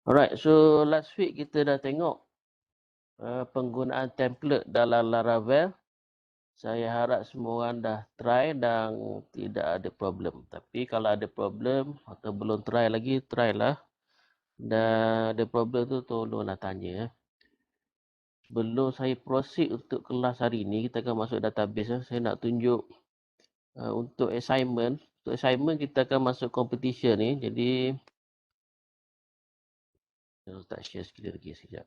Alright, so last week kita dah tengok penggunaan template dalam Laravel. Saya harap semua orang dah try dan tidak ada problem. Tapi kalau ada problem atau belum try lagi, try lah. Dan ada problem tu tolonglah tanya. Sebelum saya proceed untuk kelas hari ni, kita akan masuk database. Saya nak tunjuk untuk assignment. Untuk assignment kita akan masuk competition ni. Jadi, saya tak share sekali lagi sekejap.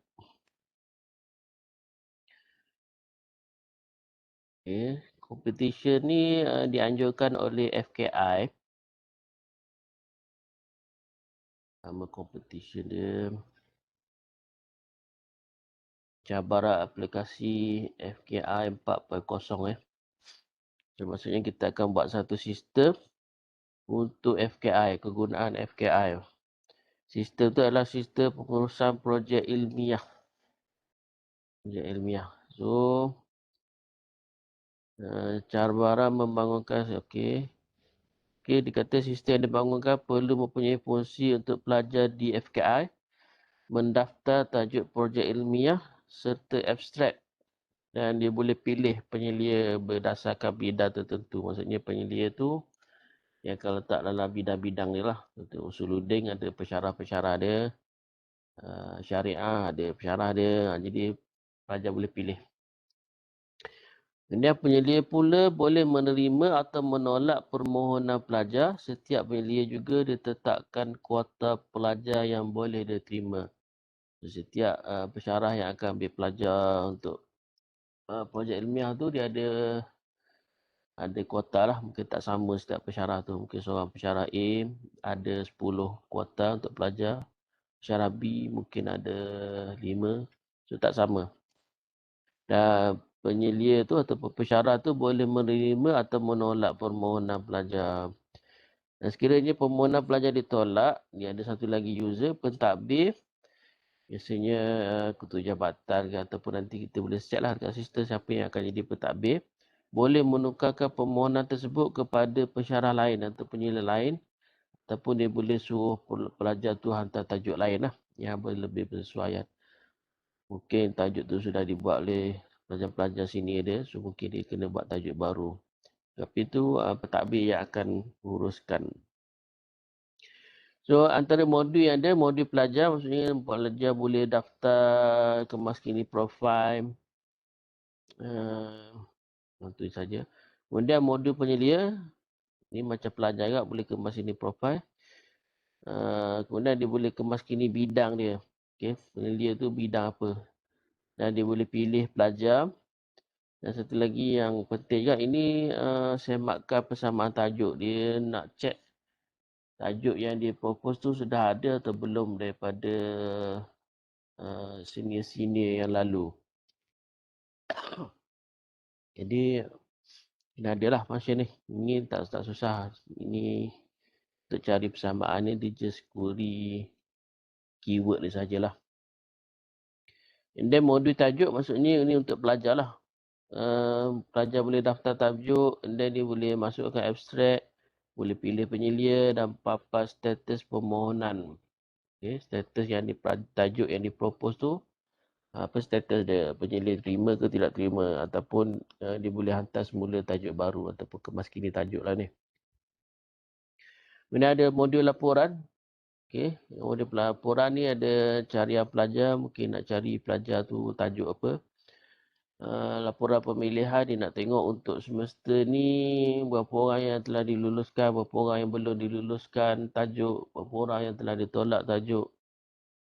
Okay. Competition ni dianjurkan oleh FKI. Nama competition dia Cabaran Aplikasi FKI 4.0 So, maksudnya kita akan buat satu sistem untuk FKI, kegunaan FKI. Sistem tu adalah sistem pengurusan projek ilmiah. So, cara membangunkan, okey, dikata sistem yang dibangunkan perlu mempunyai fungsi untuk pelajar di FKI mendaftar tajuk projek ilmiah serta abstrak dan dia boleh pilih penyelia berdasarkan bidang tertentu. Maksudnya penyelia tu yang akan letak dalam bidang-bidang dia lah. Untuk usuluddin ada pensyarah-pensyarah dia, syariah ada pensyarah dia. Jadi pelajar boleh pilih. Kemudian penyelia pula boleh menerima atau menolak permohonan pelajar. Setiap penyelia juga ditetapkan kuota pelajar yang boleh diterima. Setiap pensyarah yang akan ambil pelajar untuk projek ilmiah tu dia ada kuota lah. Mungkin tak sama setiap pensyarah tu. Mungkin seorang pensyarah A ada 10 kuota untuk pelajar. Pensyarah B mungkin ada 5. So tak sama. Dan penyelia tu atau pensyarah tu boleh menerima atau menolak permohonan pelajar. Dan sekiranya permohonan pelajar ditolak, dia ada satu lagi user, pentadbir. Biasanya ketua jabatan ke ataupun nanti kita boleh check lah dekat sistem siapa yang akan jadi pentadbir. Boleh menukarkan permohonan tersebut kepada pensyarah lain atau penyelia lain. Ataupun dia boleh suruh pelajar tu hantar tajuk lain lah. Yang lebih bersesuaian. Mungkin tajuk tu sudah dibuat oleh pelajar-pelajar sini dia. So mungkin dia kena buat tajuk baru. Tapi tu pentadbir yang akan uruskan. So antara modul yang ada, modul pelajar maksudnya pelajar boleh daftar, kemaskini profil. Itu saja. Kemudian modul penyelia. Ni macam pelajar juga boleh kemaskini profil. Kemudian dia boleh kemaskini bidang dia. Okay, penyelia tu bidang apa. Dan dia boleh pilih pelajar. Dan satu lagi yang penting juga, ini sematkan persamaan tajuk. Dia nak check tajuk yang dia propose tu sudah ada atau belum daripada senior-senior yang lalu. Jadi, ini adalah function ni. Ini tak susah. Ini untuk cari persamaan ni, dia just query keyword ni sajalah. And then modul tajuk maksudnya ini untuk pelajar lah. Pelajar boleh daftar tajuk, and then dia boleh masukkan abstrak, boleh pilih penyelia dan papan status permohonan. Okay, status yang tajuk yang dipropose tu, apa status dia, penyelia terima ke tidak terima, ataupun dia boleh hantar semula tajuk baru ataupun kemaskini tajuk lah ni. Kemudian ada modul laporan. Okay, modul laporan ni ada carian pelajar, mungkin nak cari pelajar tu tajuk apa. Laporan pemilihan dia nak tengok untuk semester ni berapa orang yang telah diluluskan, berapa orang yang belum diluluskan tajuk, berapa orang yang telah ditolak tajuk.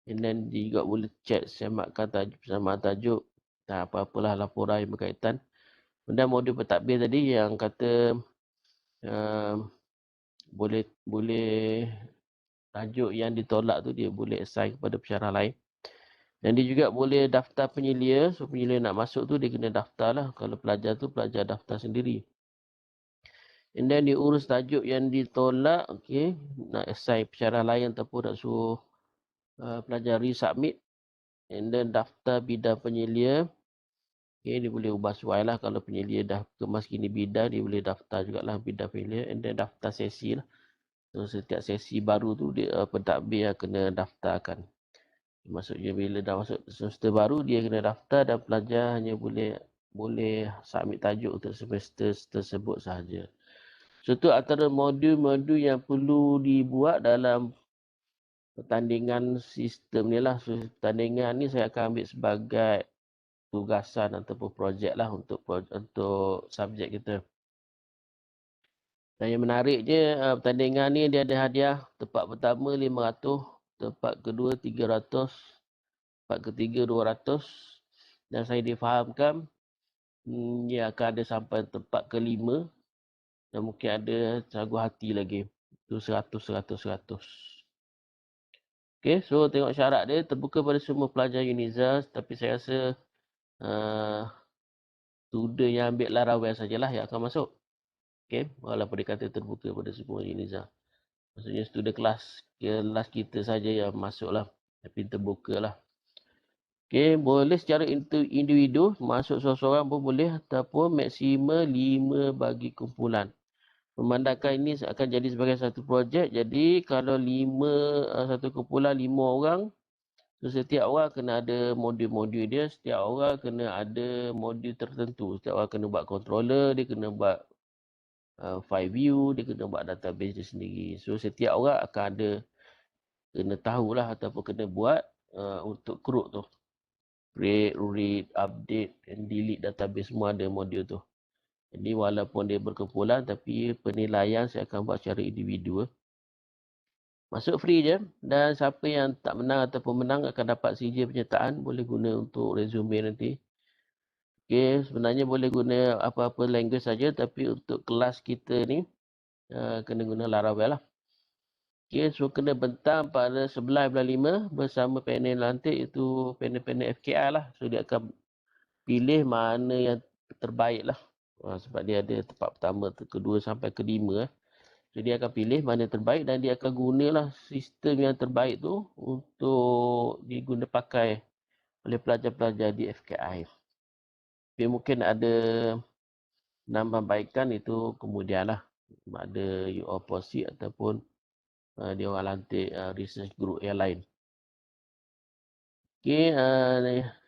And then dia juga boleh check sematkan tajuk, persamaan tajuk dan apa-apalah laporan yang berkaitan. Kemudian modul pentadbir tadi yang kata boleh tajuk yang ditolak tu dia boleh assign kepada pensyarah lain. Dan dia juga boleh daftar penyelia. So penyelia nak masuk tu dia kena daftar lah. Kalau pelajar tu pelajar daftar sendiri. And then dia urus tajuk yang ditolak. Okay. Nak assign pensyarah lain ataupun nak suruh pelajar resubmit. And then daftar bidang penyelia. Okay, dia boleh ubah sesuai lah. Kalau penyelia dah kemaskini bidang, dia boleh daftar jugalah bidang penyelia. And then daftar sesi lah. So, setiap sesi baru tu dia pentadbir yang kena daftarkan. Maksudnya bila dah masuk semester baru dia kena daftar dan pelajar hanya boleh submit tajuk untuk semester tersebut sahaja. So tu antara modul-modul yang perlu dibuat dalam pertandingan sistem ni lah. So, pertandingan ni saya akan ambil sebagai tugasan ataupun projek lah untuk subjek kita. Dan yang menariknya, pertandingan ni dia ada hadiah. Tempat pertama 500, tempat kedua 300, tempat ketiga 200. Dan saya difahamkan dia akan ada sampai tempat kelima. Dan mungkin ada cagu hati lagi. Itu 100, 100, 100. Okay, so tengok syarat dia terbuka pada semua pelajar UNIZA, tapi saya rasa student yang ambil larawal sajalah yang akan masuk. Okay, walaupun dia kata terbuka pada semua UNIZA. Maksudnya student kelas kita saja yang masuk lah, tapi terbuka lah. Okay, boleh secara individu, masuk seorang-seorang pun boleh, ataupun maksimum 5 bagi kumpulan. Memandangkan ini akan jadi sebagai satu projek, jadi kalau satu kumpulan 5 orang, so setiap orang kena ada modul-modul dia, setiap orang kena ada modul tertentu. Setiap orang kena buat controller, dia kena buat file view, dia kena buat database dia sendiri. So setiap orang akan ada, kena tahulah ataupun kena buat untuk create tu. Create, read, update and delete database, semua ada modul tu. Jadi walaupun dia berkumpulan, tapi penilaian saya akan buat secara individu. Masuk free je. Dan siapa yang tak menang ataupun menang akan dapat CJ penyertaan. Boleh guna untuk resume nanti. Okay, sebenarnya boleh guna apa-apa language saja. Tapi untuk kelas kita ni, kena guna Laravel lah. Okay, so kena bentang pada 11.5 bersama panel lantik. Itu panel-panel FKI lah. So dia akan pilih mana yang terbaik lah. Sebab dia ada tempat pertama, kedua sampai kelima. So dia akan pilih mana yang terbaik dan dia akan gunalah sistem yang terbaik tu untuk diguna pakai oleh pelajar-pelajar di FKI. Tapi mungkin ada penambahbaikan itu kemudian lah. Ada opposite ataupun dia orang lantik research group yang lain. Okay,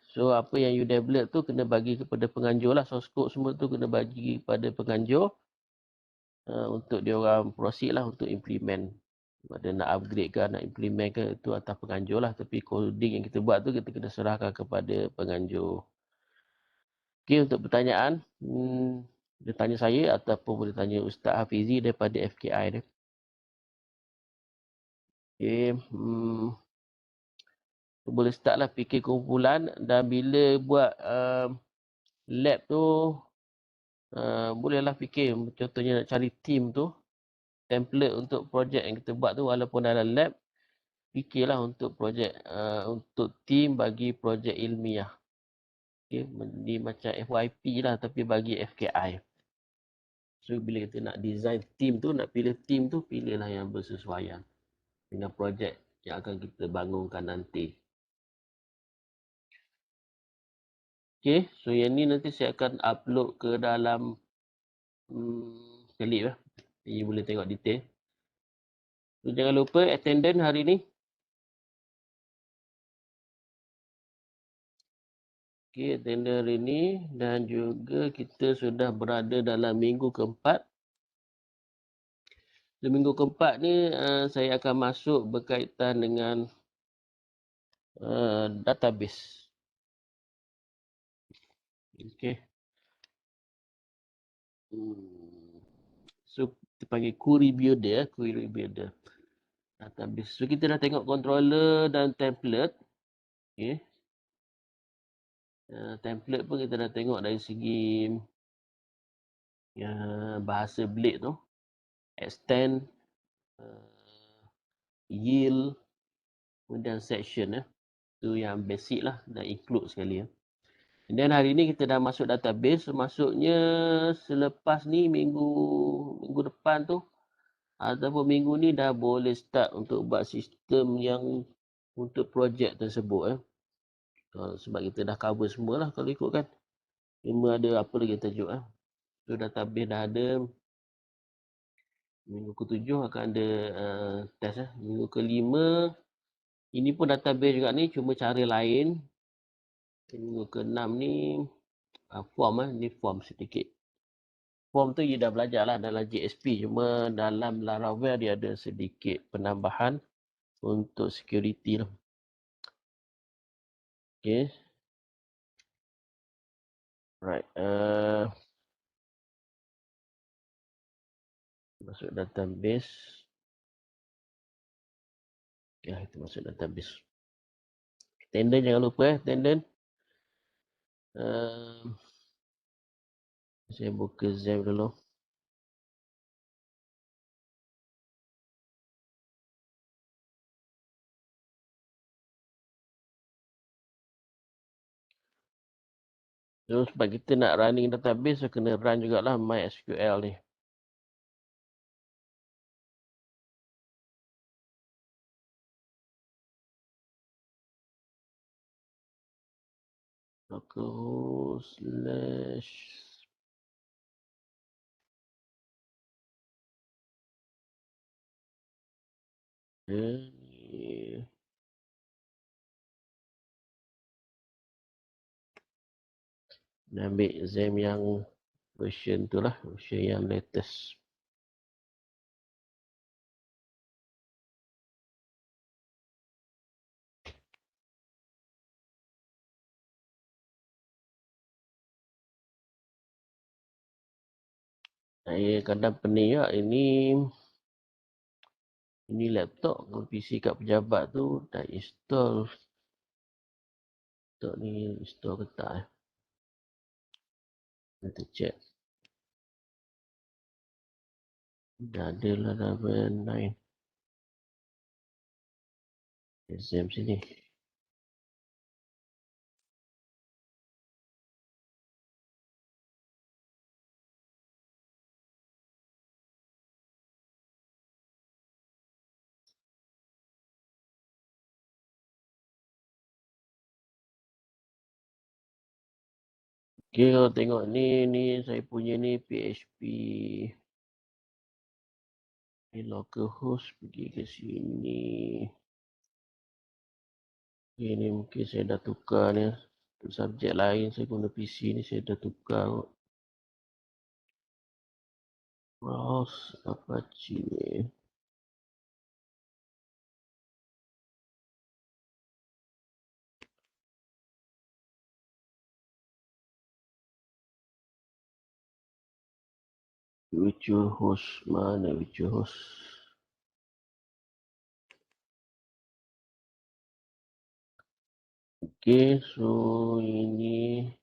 so apa yang you develop tu kena bagi kepada penganjur lah. Source code semua tu kena bagi kepada penganjur untuk dia orang proceed lah untuk implement. Ada nak upgrade ke, nak implement ke, itu atas penganjur lah. Tapi coding yang kita buat tu kita kena serahkan kepada penganjur. Okay, untuk pertanyaan, dia tanya saya ataupun boleh tanya Ustaz Hafizi daripada FKI ni. Okay, boleh start lah fikir kumpulan dan bila buat lab tu, bolehlah fikir contohnya nak cari team tu, template untuk projek yang kita buat tu walaupun dalam lab, fikirlah untuk projek, untuk team bagi projek ilmiah. Okay, ni macam FYP lah tapi bagi FKI. So bila kita nak design team tu, nak pilih team tu, pilihlah yang bersesuaian dengan projek yang akan kita bangunkan nanti. Okay, so yang ni nanti saya akan upload ke dalam klip lah. Jadi boleh tengok detail. So jangan lupa attendance hari ni. Okay, attendance hari ni dan juga kita sudah berada dalam minggu keempat. Di minggu keempat ni saya akan masuk berkaitan dengan database. Okay. So kita panggil query builder, database. So kita dah tengok controller dan template. Okay. Template pun kita dah tengok dari segi bahasa Blade tu. Extend, yield, kemudian section. Tu yang basic lah, dah include sekali. Dan hari ni kita dah masuk database. So, maksudnya selepas ni minggu depan tu ataupun minggu ni dah boleh start untuk buat sistem yang untuk projek tersebut. Sebab kita dah cover semua lah kalau ikut kan. Cuma ada apa lagi tajuk. So database dah ada. Minggu ke-7 akan ada test. Minggu ke-5, ini pun database juga ni, cuma cara lain. Minggu ke-6 ni, form ni form sedikit. Form tu you dah belajar lah dalam JSP, cuma dalam Laravel dia ada sedikit penambahan untuk security lah. Okay. Right. Masuk database. Ya, kita masuk database. Attendance jangan lupa attendance. Saya buka Zem dulu. So, sebab kita nak running database, so kena run jugalah MySQL ni. Localhost slash ni. Dia ambil Zem yang version tu lah, version yang latest. Saya kadang pening juga, ini laptop, kalau PC kat pejabat tu dah install. Laptop ni install ke tak Kita check. Dah ada lah Laravel 9. Exam sini. Okay, kalau tengok ni saya punya ni PHP. Ni localhost pergi ke sini. Okay, ni mungkin saya dah tukar ni. Untuk subjek lain saya guna PC ni saya dah tukar. Browse Apache ni. Virtual host mana virtual host? Okay, so ini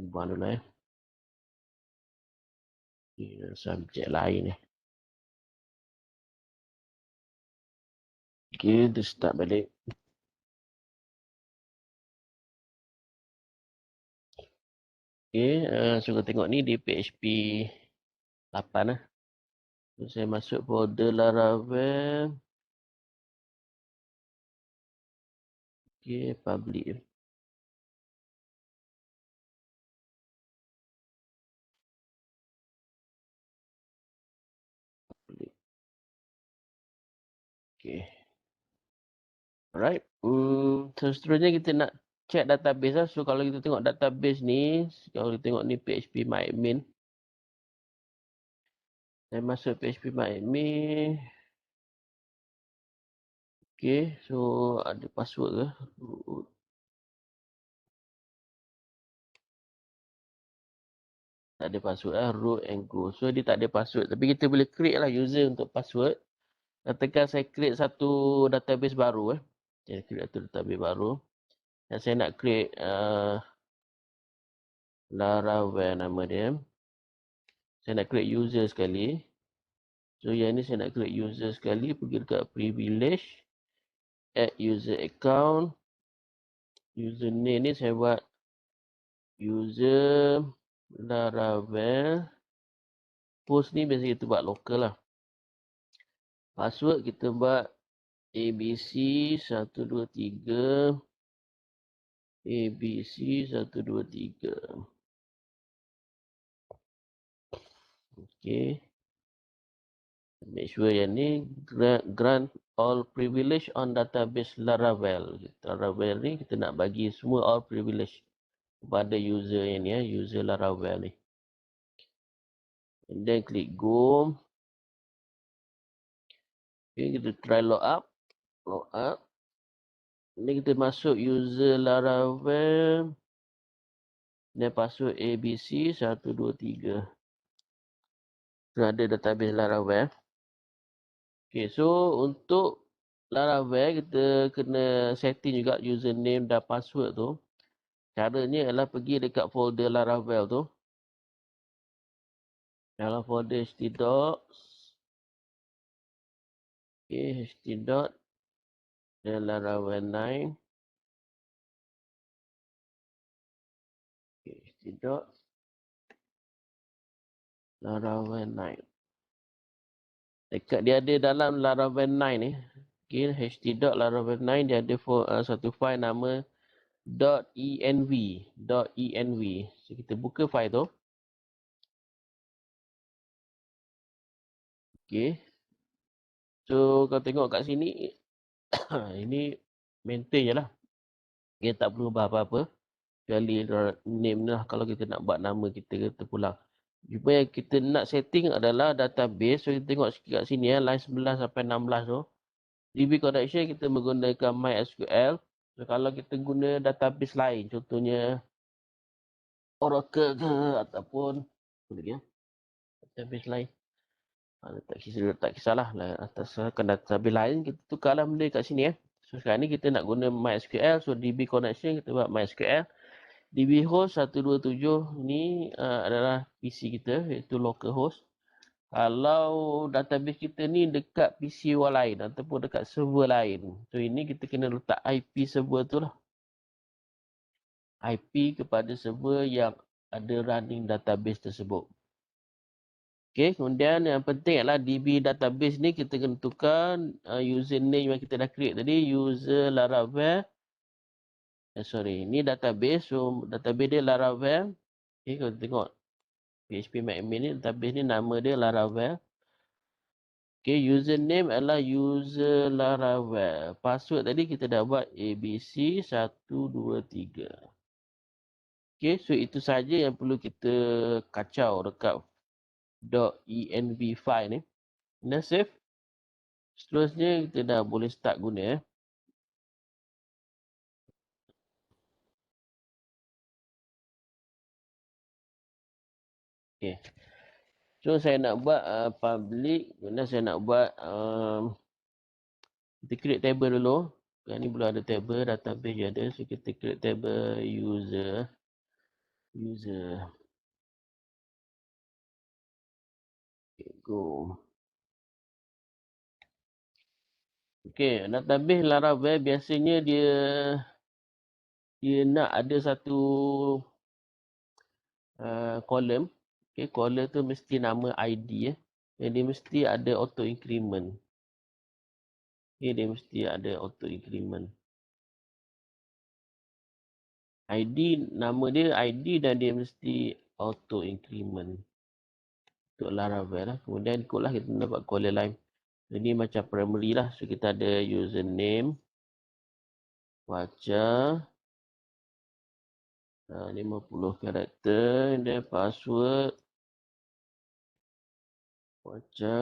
ubah dulu Ini subjek lain Okay, dia start balik. Okay, suka tengok ni di PHP 8 lah. So, saya masuk folder Laravel. Okay, public. Okay. Alright. So, seterusnya kita nak check database lah. So, kalau kita tengok database ni, kalau kita tengok ni PHP MyAdmin. Saya masuk PHP MyAdmin. Okay, so ada password ke? Tak ada password lah, root and go. So, dia tak ada password. Tapi kita boleh create lah user untuk password. Katakan saya create satu database baru. Saya create satu database baru. Dan saya nak create Laravel nama dia. Saya nak create user sekali. So, yang ni saya nak create user sekali. Pergi dekat privilege. Add user account. Username ni saya buat user Laravel. Post ni biasa kita buat local lah. Password kita buat ABC123 ABC123. Okay. Make sure yang ni grant all privilege on database Laravel. Laravel ni kita nak bagi semua all privilege kepada user yang ni, user Laravel ni. And then klik go. Okay, kita try log up. Log up. Ni kita masuk user Laravel. Dan password ABC 123. Ada database Laravel. Okay, so untuk Laravel kita kena setting juga username dan password tu. Caranya adalah pergi dekat folder Laravel tu. Dalam folder htdocs. Okay, htdocs. Dan Laravel 9. Okay, htdocs. Laravel 9. Dekat dia ada dalam Laravel 9 ni. Okay, htdocs Laravel 9 dia ada satu file nama .env. .env. So kita buka file tu. Okay. So kalau tengok kat sini. Ini maintain je lah. Dia tak perlu ubah apa-apa. Kecuali name lah kalau kita nak buat nama kita terpulang. Cuma yang kita nak setting adalah database. So kita tengok sikit kat sini line 11 sampai 16 tu. DB connection kita menggunakan MySQL. So kalau kita guna database lain. Contohnya Oracle ke ataupun apa lagi ya? Database lain. Tak kisahlah. Atas database lain kita tukarlah benda kat sini. So sekarang ni kita nak guna MySQL. So DB connection kita buat MySQL. DB host 127 ni adalah PC kita, iaitu local host. Kalau database kita ni dekat PC orang lain ataupun dekat server lain. So ini kita kena letak IP server tu lah. IP kepada server yang ada running database tersebut. Okay, kemudian yang penting adalah DB database ni kita kena tukar username yang kita dah create tadi. User Laravel. Ni database. So database dia Laravel. Okay, kalau tengok PHP MyAdmin ni, database ni nama dia Laravel. Okay, username adalah user Laravel. Password tadi kita dah buat ABC123. Okay, so itu saja yang perlu kita kacau dekat .env file ni. Dah save. Seterusnya kita dah boleh start guna. Okay. So saya nak buat public. Kemudian saya nak buat kita create table dulu. Yang ni belum ada table, database je ada. So kita create table user. Okay, go. Okay, database Laravel biasanya dia nak ada satu column. Okay, column tu mesti nama ID. Dan dia mesti ada auto increment. Okay, dia mesti ada auto increment. ID, nama dia ID dan dia mesti auto increment. Untuk Laravel lah. Kemudian ikutlah kita dapat column lain. Ini macam primary lah. So kita ada username. Baca. 50 karakter. Dan password. Baca.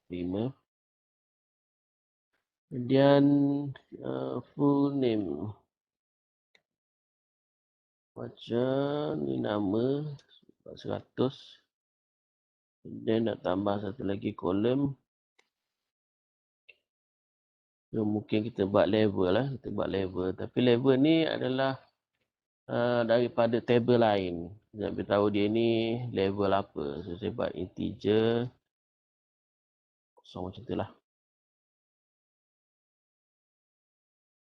Terima. Kemudian full name. Baca. Ni nama. 100. Kemudian nak tambah satu lagi kolom. So, mungkin kita buat level lah. Kita buat level. Tapi level ni adalah daripada table lain. Nak beritahu dia ni level apa. So, saya buat integer. Kosong macam tu lah.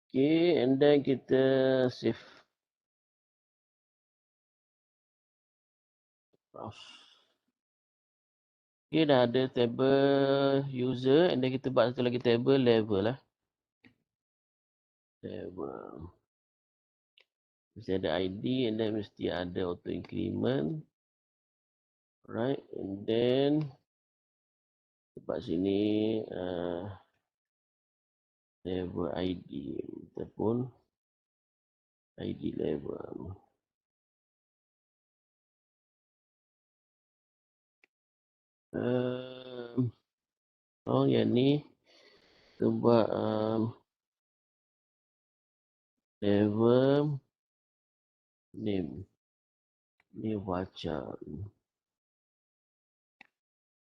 Okay, and then kita save. Okay, dah ada table user. And then kita buat satu lagi table level lah. Level. Mesti ada ID and then mesti ada auto increment. Right, and then tempat sini level ID ataupun ID level. Yang ni kita buat level name. Ni baca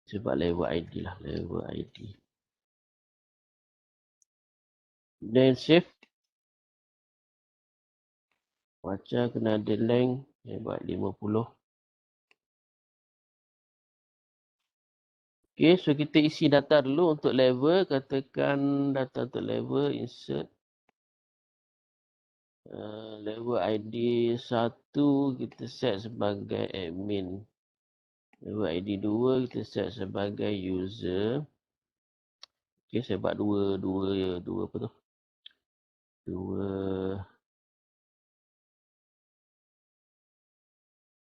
sebab level ID lah, level ID. Then save. Baca kena ada length buat 50. Okay, so kita isi data dulu untuk level. Katakan data untuk level, insert. Level ID 1 kita set sebagai admin. Level ID 2 kita set sebagai user. Okay, saya buat dua apa tu?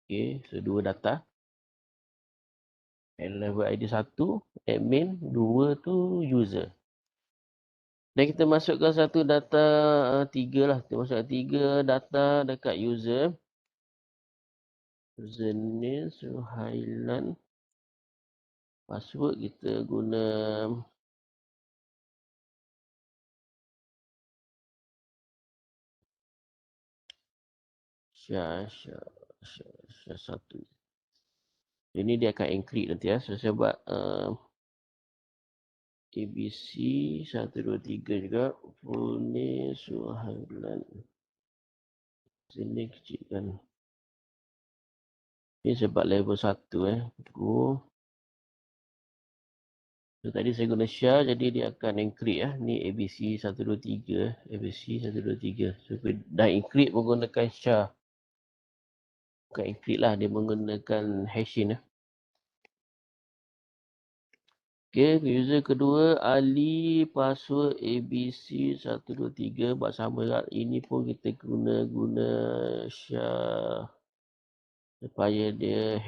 Okay, so dua data. And level ID 1, admin, 2 tu user. Dan kita masukkan satu data 3 lah. Kita masukkan 3 data dekat user. Username, Suhailan. Password kita guna Syah 1. Ini dia akan encrypt nanti ya. So saya buat ABC 123 juga. Full name Suhailan. Sini kecilkan. Ini sebab level 1 Go. So tadi saya guna Syah jadi dia akan encrypt ya. Ni ABC 123 ABC 123. So dah encrypt menggunakan Syah. Bukan encrypt lah, dia menggunakan hashing Okay, user kedua Ali, password ABC 123. Buat sama lah. Ini pun kita guna Syah supaya dia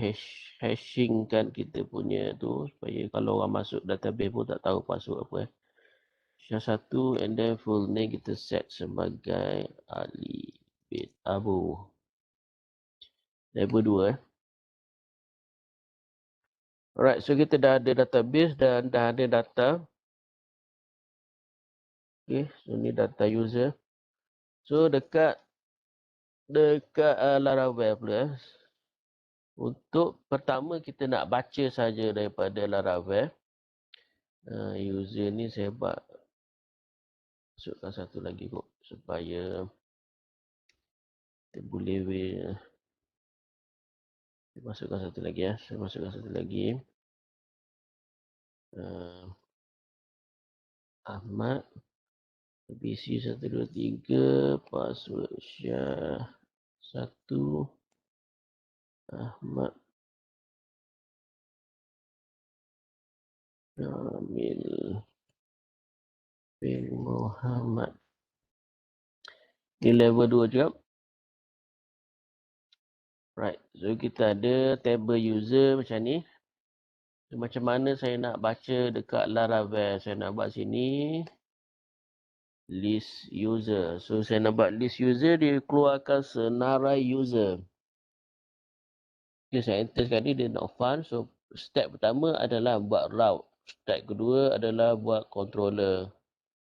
hashing kan kita punya tu, supaya kalau orang masuk database pun tak tahu password apa Syah 1 and then full name kita set sebagai Ali bin Abu. Level 2 Alright, so kita dah ada database dan dah ada data. Okay, so ni data user. So dekat Laravel pula. Untuk pertama kita nak baca saja daripada Laravel. User ni saya buat masukkan satu lagi kot supaya kita boleh masukkan satu lagi ya. Saya masukkan satu lagi. Ahmad ABC 123 password Syah 1 Ahmad Kamil bin Muhammad. Ini level 2 juga. Right, so kita ada table user macam ni. So, macam mana saya nak baca dekat Laravel? Saya nak buat sini list user. So saya nak buat list user, dia keluarkan senarai user. Okay, saya enter sekali dia not found. So step pertama adalah buat route. Step kedua adalah buat controller.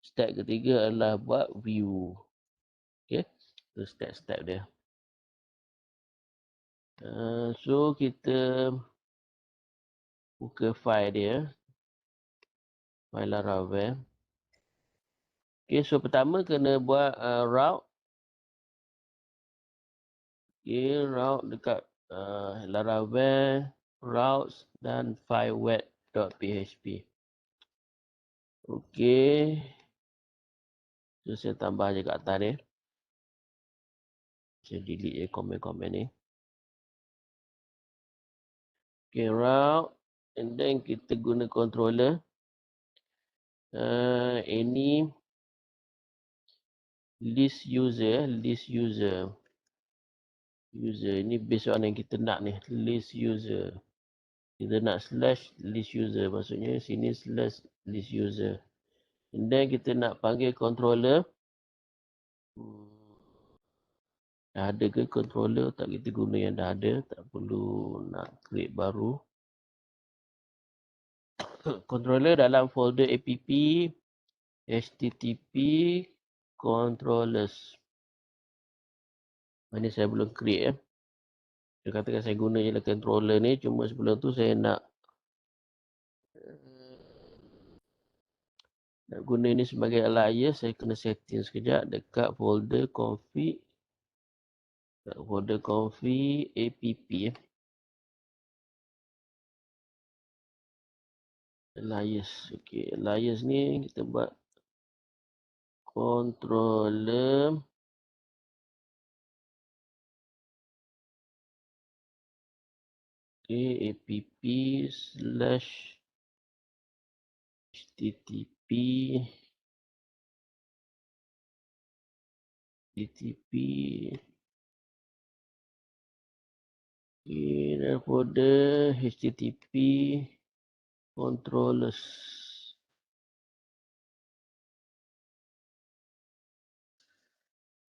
Step ketiga adalah buat view. Okay, itu step-step dia. So kita buka file dia. File Laravel. Okay, so pertama kena buat route. Okay, route dekat Laravel, routes dan file web.php. Okay. So saya tambah je kat atas ni. Saya delete je komen-komen ni. Okay, route. And then kita guna controller. Ini list user. User. Ini based on yang kita nak ni. List user. Kita nak slash list user. Maksudnya sini slash list user. And then kita nak panggil controller. Dah ada ke controller? Tak, kita guna yang dah ada. Tak perlu nak create baru. Controller dalam folder app http controllers. Ini saya belum create. Dia katakan saya guna je lah controller ni. Cuma sebelum tu saya nak guna ni sebagai alias. Saya kena setting sekejap dekat folder config. Dekat folder config app. Alias. Okay, alias ni kita buat controller. Okay, app slash http dan folder http controllers.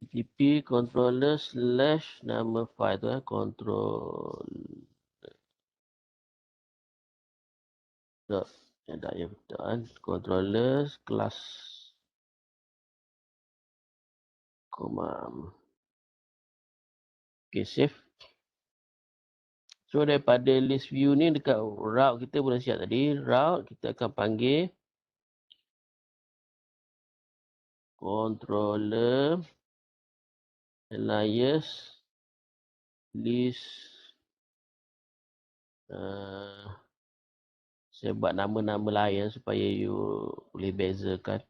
http controller slash nama file tu control tak ya betul kan, controllers class command. Okay, save. So daripada list view ni dekat route kita boleh siap tadi. Route kita akan panggil controller alias list. Saya buat nama-nama lain supaya you boleh bezakan.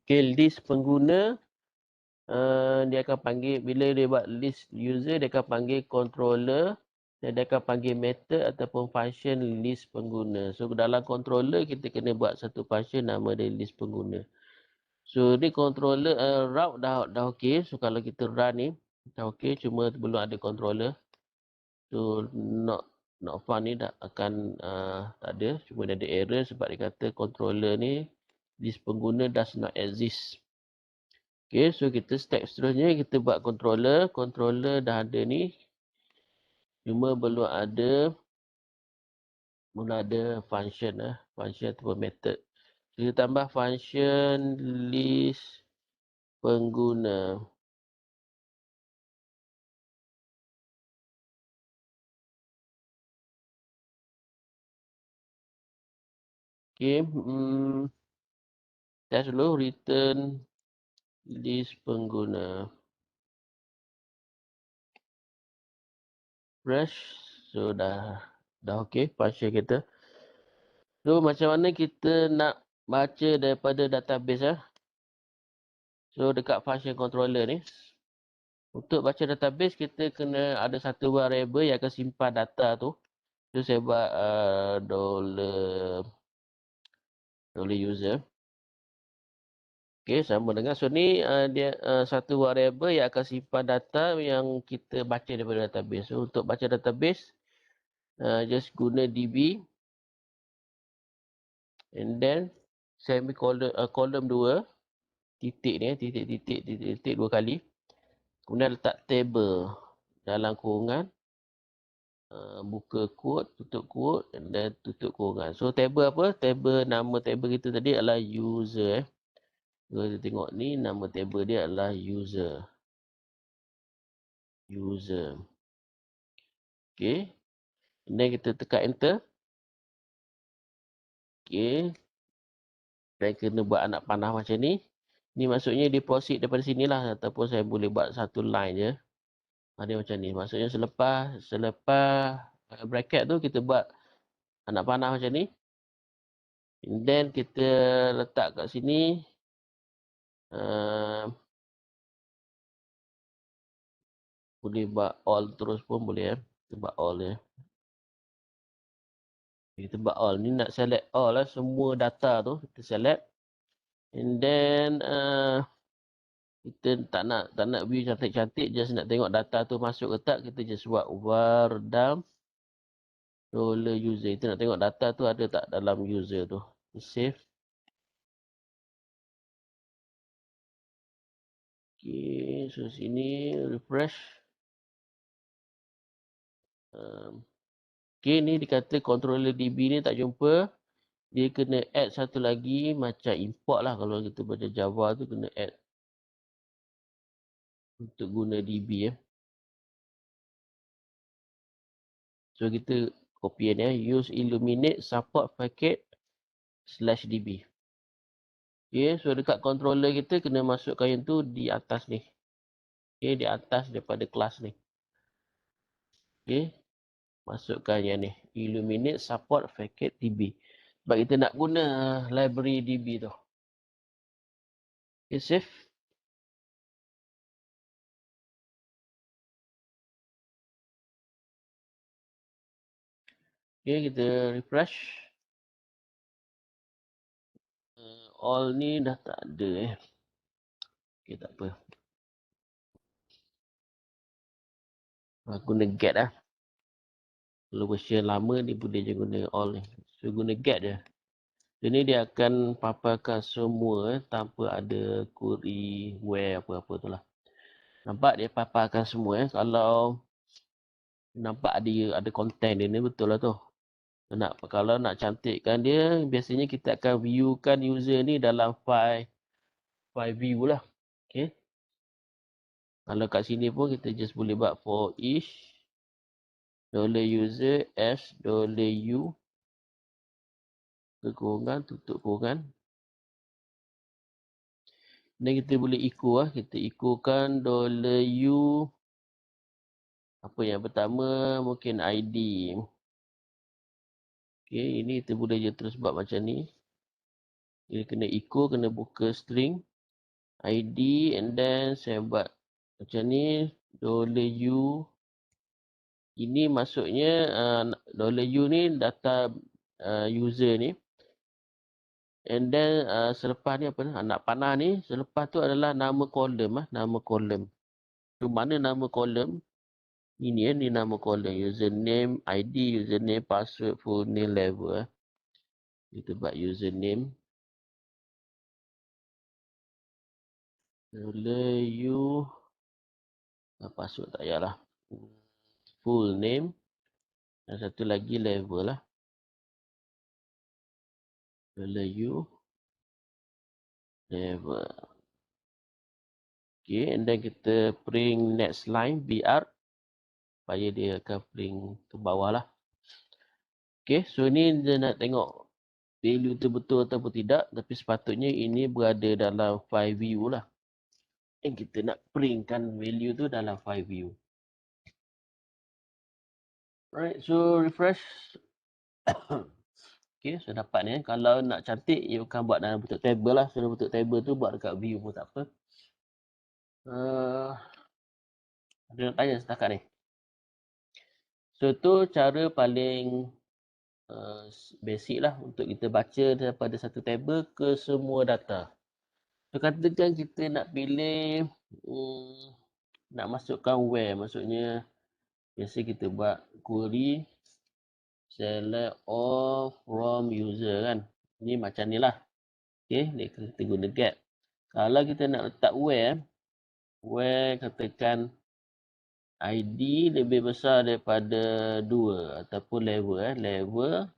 Okay, list pengguna. Dia akan panggil, bila dia buat list user, dia akan panggil controller dan dia akan panggil method ataupun function list pengguna. So dalam controller kita kena buat satu function nama dia list pengguna. So ni controller route dah okey. So kalau kita run ni dah okey, cuma belum ada controller. So not fun ni dah akan tak ada, cuma dia ada error sebab dia kata controller ni list pengguna does not exist. Okay, so kita step seterusnya kita buat controller. Controller dah ada ni. Cuma belum ada function function ataupun method. So, kita tambah function list pengguna. Okay, test dulu return list pengguna. Fresh. So dah okey function kita. So macam mana kita nak baca daripada database So dekat function controller ni, untuk baca database kita kena ada satu variable yang akan simpan data tu. So saya buat dollar user. Okay, sama dengan. So ni dia satu variable yang akan simpan data yang kita baca daripada database. So untuk baca database, just guna db. And then semicolon column 2 titik ni titik 2 kali. Kemudian letak table dalam kurungan, buka quote, tutup quote dan tutup kurungan. So table apa? Table, nama table kita tadi adalah user. So kita tengok ni nama table dia adalah user. Okay. Dan kita tekan enter. Okay. Dan kena buat anak panah macam ni. Ni maksudnya deposit daripada sini lah. Ataupun saya boleh buat satu line je. Dia macam ni. Maksudnya selepas bracket tu kita buat anak panah macam ni. And then kita letak kat sini. Boleh buat all terus pun boleh. Kita buat all je. Kita buat all. Ni nak select all lah. Semua data tu kita select. And then Kita tak nak view cantik-cantik, just nak tengok data tu masuk ke tak, kita just buat var dump $user. Kita nak tengok data tu ada tak dalam user tu. Save. Okay, so sini refresh. Okay, ni dikata controller DB ni tak jumpa. Dia kena add satu lagi macam import lah. Kalau kita baca Java tu kena add untuk guna DB ya. So kita copy ya. Use illuminate support packet /db. Okay, so dekat controller kita kena masukkan yang tu di atas ni. Okay, di atas daripada kelas ni. Okay, masukkan yang ni. Illuminate support packet DB. Sebab kita nak guna library DB tu. Okay, save. Okay, kita refresh. All ni dah tak ada Okay, tak apa. Guna get lah. Kalau version lama ni boleh je guna all ni. So guna get je. Jadi dia akan paparkan semua tanpa ada query where apa-apa tu lah. Nampak dia paparkan semua Kalau nampak ada content dia ni betul lah tu. Kalau nak cantikkan dia, biasanya kita akan viewkan user ni dalam file view lah. Okay. Kalau kat sini pun kita just boleh buat for each $user s $u kekurungan tutup kurungan. Dan kita boleh echo lah. Kita echokan $u. Apa yang pertama mungkin ID. Okay, ini kita boleh je terus buat macam ni. Dia kena echo, kena buka string ID and then saya buat macam ni $u. Ini maksudnya $u ni data user ni. And then selepas ni apa ni? Nak panah ni, selepas tu adalah nama kolom nama kolom. Tu mana nama kolom? Ini ni nama kolom. Username, ID, username, password, full name, level. Kita buat username. $u. Password tak payahlah. Full name. Dan satu lagi level lah. $u. Level. Okay, and then kita print next line, BR. Supaya dia akan print ke bawah lah. Okay, so ni dia nak tengok value tu betul ataupun tidak. Tapi sepatutnya ini berada dalam file view lah. Dan kita nak printkan value tu dalam file view. Alright, so refresh. Okay, so dapat ni. Kalau nak cantik, you akan buat dalam bentuk table lah. So dalam bentuk table tu buat dekat view pun tak apa. Ada nak tanya setakat ni? So tu cara paling basic lah untuk kita baca daripada satu table ke semua data. So katakan kita nak pilih nak masukkan where, maksudnya biasa kita buat query select all from user kan. Ni macam ni lah. Okay, kita guna get. Kalau kita nak letak where katakan ID lebih besar daripada 2 ataupun level level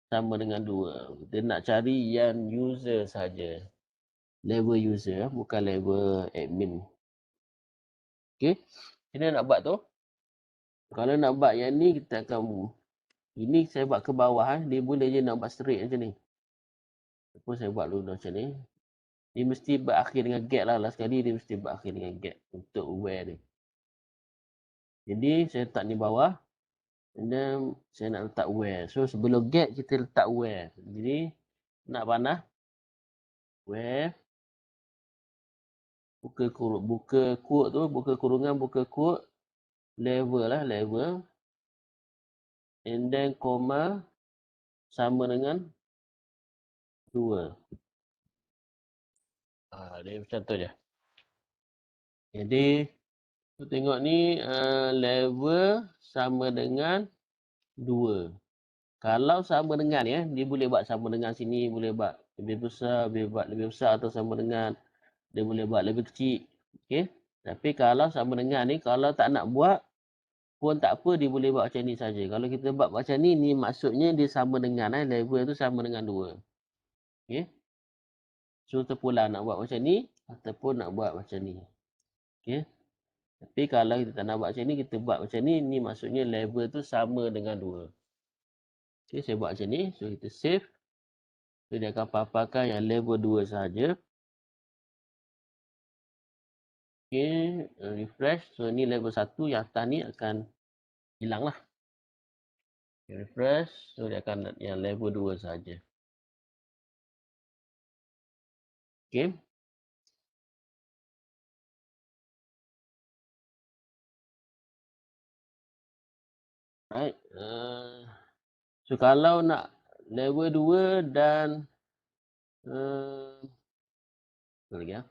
sama dengan 2. Kita nak cari yang user saja. Level user bukan level admin. Okey. Kita nak buat tu. Kalau nak buat yang ni kita akan ini saya buat ke bawah dia boleh je nak buat straight macam ni. Apa saya buat dulu macam ni. Dia mesti berakhir dengan get lah. Last sekali dia mesti berakhir dengan get untuk where ni. Jadi saya letak ni bawah. And then saya nak letak where. So sebelum get kita letak where. Jadi nak panah. Where. Buka quote tu. Buka kurungan, buka quote. Level lah, level. And then comma. Sama dengan 2. Dia macam tu je. Jadi, tengok ni level sama dengan 2. Kalau sama dengan ya, dia boleh buat sama dengan sini, boleh buat lebih besar, boleh buat lebih besar atau sama dengan, dia boleh buat lebih kecil. Okey. Tapi kalau sama dengan ni, kalau tak nak buat pun tak apa, dia boleh buat macam ni saja. Kalau kita buat macam ni maksudnya dia sama dengan level tu sama dengan 2. Okey. So terpulang nak buat macam ni ataupun nak buat macam ni. Okey. Tapi kalau kita tak nak buat macam ni, kita buat macam ni maksudnya level tu sama dengan 2. Okey, saya buat macam ni. So kita save. So dia akan paparkan yang level 2 saja. Okey, refresh. So ni level 1, yang atas ni akan hilang lah. Refresh. So dia akan yang level 2 saja. Okey. Right. So kalau nak level 2 dan apa lagi ya?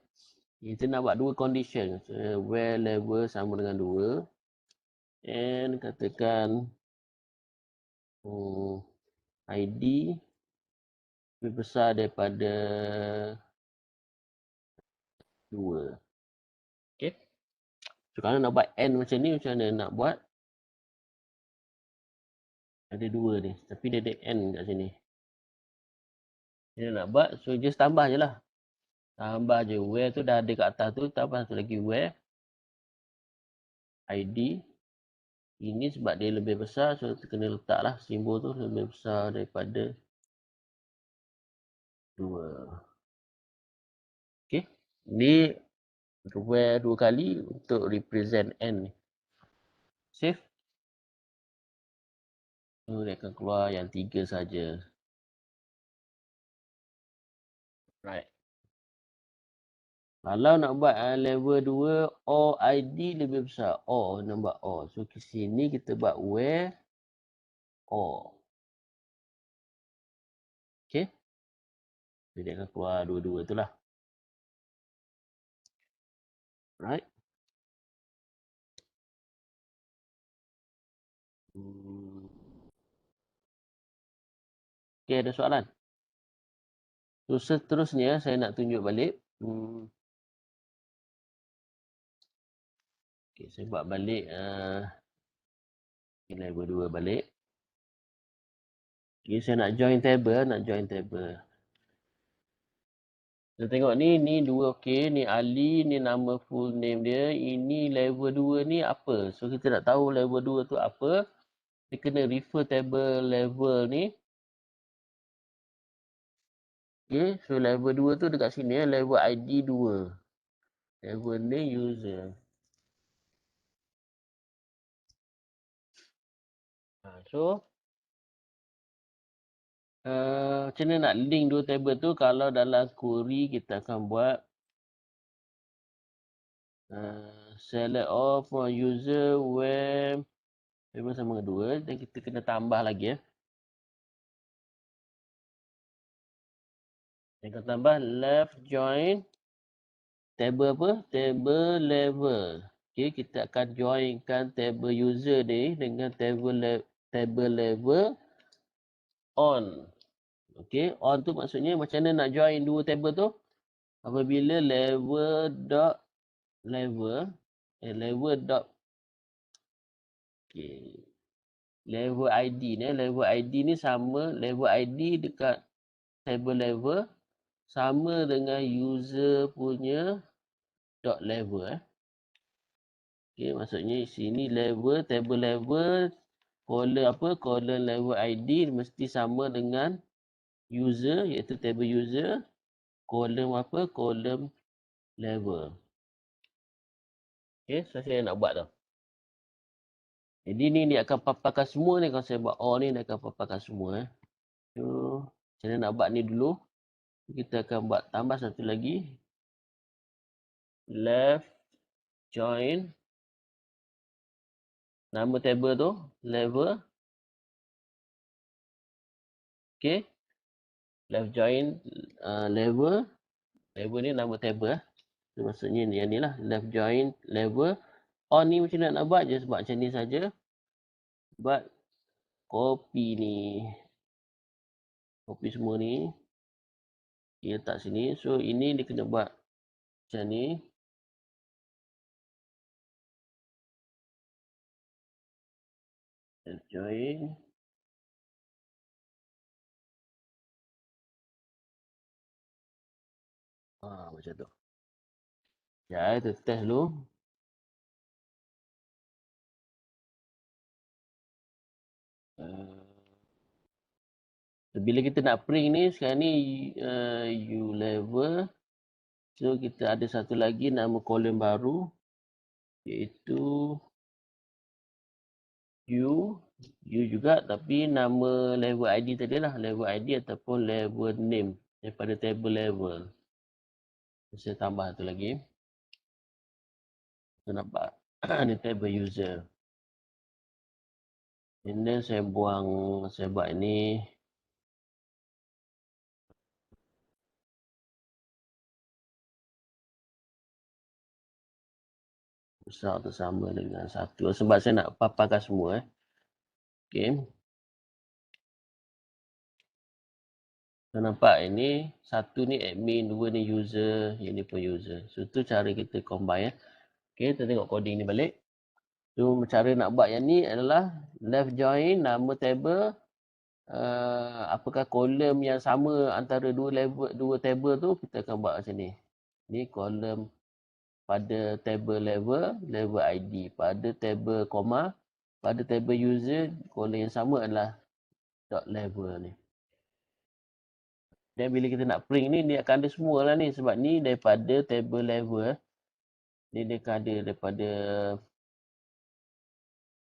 Kita nak buat 2 condition. So, where level sama dengan 2 and katakan ID lebih besar daripada 2. Okey. So kalau nak buat N macam ni, macam mana nak buat? Ada 2 ni. Tapi dia ada N kat sini. Dia nak buat, so just tambah je lah. Tambah je. Where tu dah ada kat atas tu. Tambah satu lagi where. ID. Ini sebab dia lebih besar. So kita kena letak lah simbol tu lebih besar daripada 2. Okey. Ni where 2 kali untuk represent N ni. Save. So dia akan keluar yang 3 saja. Right. Kalau nak buat level 2, or ID lebih besar. Or, nak buat or. So, ke sini kita buat where, or. Okay. So, dia akan keluar dua-dua tu lah. Right. Okay, ada soalan? So, seterusnya saya nak tunjuk balik. Okay, saya buat balik level 2 balik. Okay, saya nak join table. Kita tengok ni 2 okey, ni Ali, ni nama full name dia, ini level 2 ni apa? So kita nak tahu level 2 tu apa, kita kena refer table level ni. Okay, so level 2 tu dekat sini level ID 2. Level name user. So macam mana nak link dua table tu? Kalau dalam query kita akan buat select all from user where table sama dengan 2 dan kita kena tambah lagi ya. Kita tambah left join table apa? Table level. Okay, kita akan joinkan table user ni dengan table level on. Okay, on tu maksudnya macam mana nak join dua table tu? Apabila level dot level dot okay, level ID ni sama level ID dekat table level sama dengan user punya dot level Okay, maksudnya sini level table level column level ID mesti sama dengan user iaitu table user column level. Okay, so saya nak buat tu. Jadi ni dia akan paparkan semua ni. Kalau saya buat all ni dia akan paparkan semua. So macam mana nak buat ni dulu. Kita akan buat tambah satu lagi. Left join nama table tu level. Okay. Left join level ni nama table So, maksudnya yang ni lah, left join level. On ni macam nak buat je sebab macam ni saja. Buat copy ni. Copy semua ni. Dia letak sini. So, ini dia kena buat macam ni. Left join. Macam tu. Ya, kita test dulu. Bila kita nak print ni, sekarang ni U level. So, kita ada satu lagi nama kolom baru. Iaitu U. U juga, tapi nama level ID tadi lah. Level ID ataupun level name daripada table level. Saya tambah satu lagi. Kita nampak. Ni table user. And then saya buat ini. Besar tu sama dengan satu. Sebab saya nak paparkan semua. Okay. So, nampak ini. Satu ni admin, dua ni user, yang ni pun user. So, tu cara kita combine. Okay, kita tengok coding ni balik. So, cara nak buat yang ni adalah left join nama table. Apakah kolom yang sama antara dua table tu, kita akan buat macam ni. Ni kolom pada table level ID. Pada table comma, pada table user, kolom yang sama adalah dot level ni. Dan bila kita nak print ni, dia akan ada semua lah ni. Sebab ni daripada table level. Ni dia akan ada daripada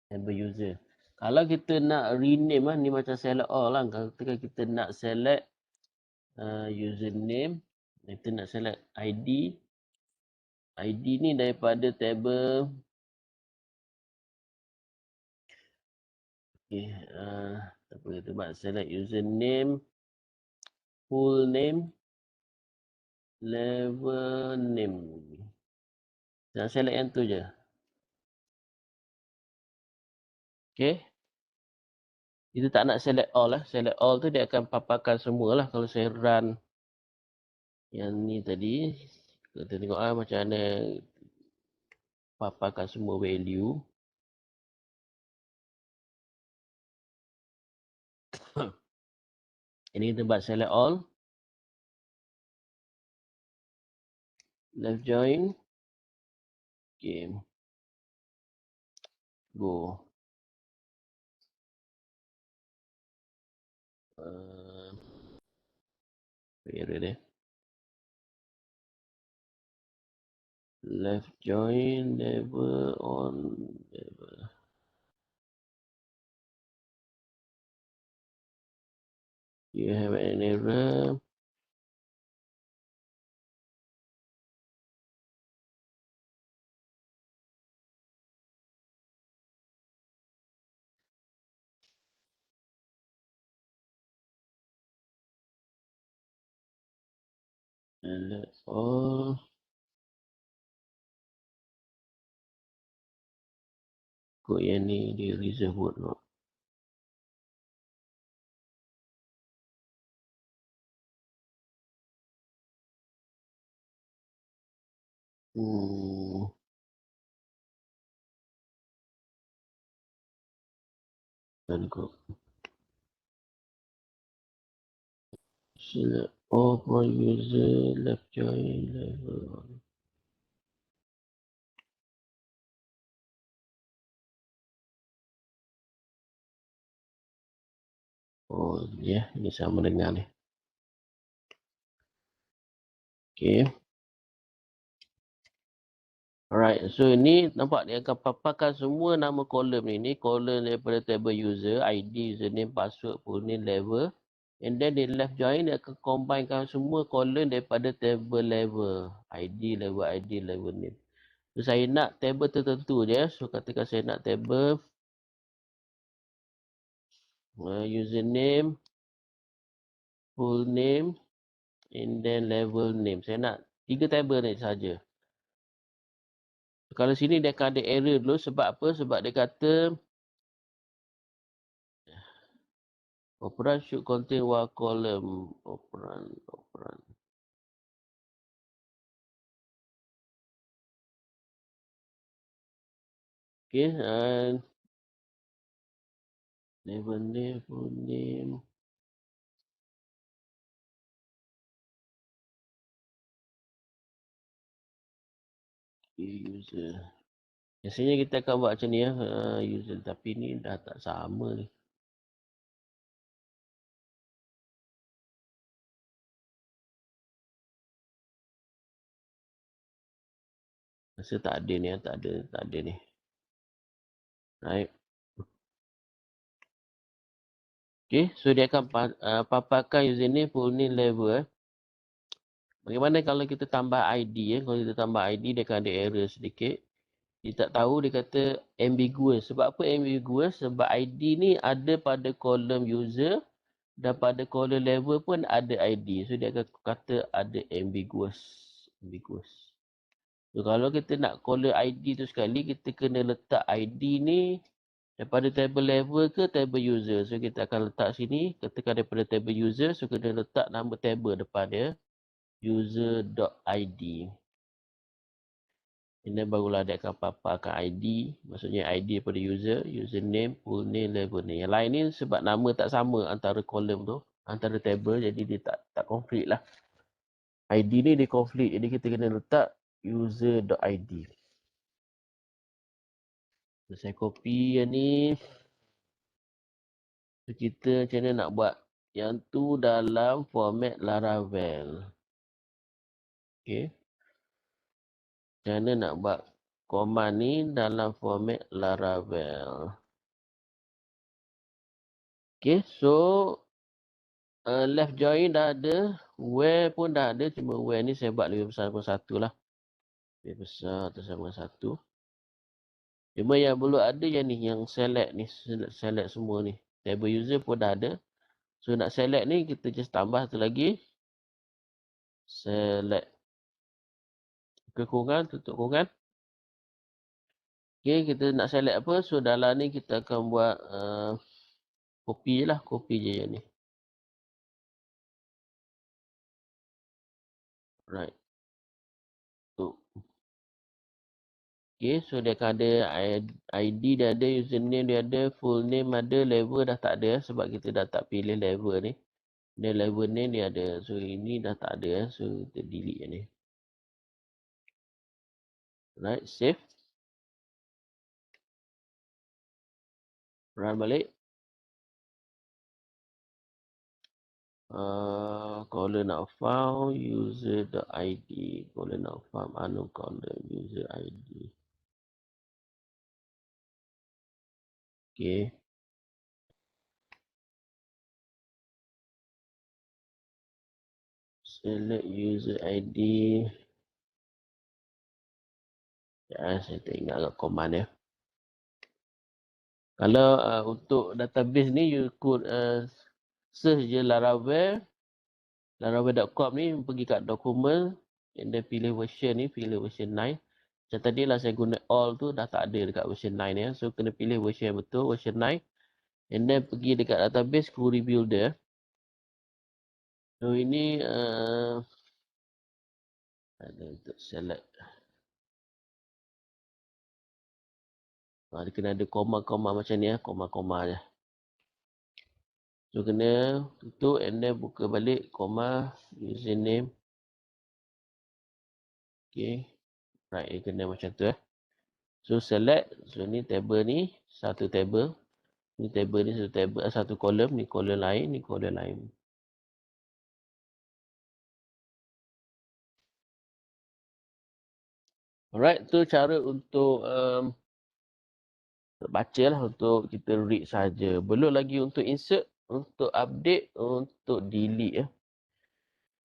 table user. Kalau kita nak rename lah, ni macam select all lah. Ketika kita nak select username, kita nak select ID. ID ni daripada table. Okay, apa kita buat? Select username, full name, level name. Jangan select yang tu je. Okay. Kita tak nak select all lah. Select all tu dia akan paparkan semua lah. Kalau saya run yang ni tadi. Kita tengok lah macam mana paparkan semua value. Ini kita buat select all. Left join. Okay. Go. Error dia. Left join level on level. You have an error. Select all. Kod yang ni dia reserve word no. Dan kod. Select all for user left join level. Oh ya, yeah. Ini sama dengan ni. Okay. Alright, so ni nampak dia akan paparkan semua nama kolom ni. Ni kolom daripada table user, ID, username, password, full name, level. And then dia left join, dia akan combinekan semua kolom daripada table level. ID, level name. So saya nak table tertentu je. So katakan saya nak table username, full name, and then level name. Saya nak 3 table ni saja. Kalau sini dia akan ada error dulu. Sebab apa? Sebab dia kata operand should contain one column. Operand. Okay. And name, full name. Okay, user. Biasanya kita akan buat macam ni ya. User. Tapi ni dah tak sama ni. Rasa tak ada ni. Tak ada ni. Right. Okay. So dia akan paparkan username, full name, level. Bagaimana kalau kita tambah ID? Kalau kita tambah ID, dia akan ada error sedikit. Dia tak tahu, dia kata ambiguous. Sebab apa ambiguous? Sebab ID ni ada pada kolom user dan pada kolom level pun ada ID. So dia akan kata ada ambiguous. So kalau kita nak kolom ID tu sekali, kita kena letak ID ni daripada table level ke table user. So kita akan letak sini, katakan daripada table user, so kena letak nama table depan dia. User.id. Ini barulah dia akan paparkan ID. Maksudnya ID daripada user, username, full name, level name. Yang lain ni sebab nama tak sama antara kolom tu, antara table, jadi dia tak konflik lah. ID ni dia konflik, jadi kita kena letak user.id. So, saya copy yang ni. So, kita macam mana nak buat yang tu dalam format Laravel. Okay. Macam mana nak buat command ni dalam format Laravel. Okay, so left join dah ada, where pun dah ada, cuma where ni saya buat lebih besar daripada satu lah. Lebih besar atas sama satu. Cuma yang belum ada yang ni, yang select ni, select semua ni. Table user pun dah ada. So nak select ni, kita just tambah satu lagi. Select. Buka kurungan, tutup kurungan. Okay, kita nak select apa, so dalam ni kita akan buat copy je lah, copy je yang ni. Right. Tu. Okay, so dia akan ada ID dia ada, username dia ada, full name ada, level dah tak ada sebab kita dah tak pilih level ni. Dia level name dia ada. So ini dah tak ada, so kita delete yang ni. Right, save. Run balik. Caller not found, user.id. Caller not found, unknown caller, user ID. Okay. Select user ID. Ya, saya tak ingat agak command ya. Kalau untuk database ni, you could search je Laravel. Laravel.com ni pergi kat dokumen. And then pilih version ni, pilih version 9. Macam tadi lah saya guna all tu dah tak ada dekat version 9 ya. So kena pilih version yang betul, version 9. And then pergi dekat database query builder. So ini ada untuk select. Dia kena ada koma-koma macam ni ya, koma-koma je. So kena tutup and then buka balik koma username. Okay. Right, kena macam tu So select. So ni table ni, satu table. Ni table ni satu table, satu kolom, ni kolom lain, ni kolom lain. Alright, tu cara untuk baca lah, untuk kita read saja. Belum lagi untuk insert, untuk update, untuk delete ya.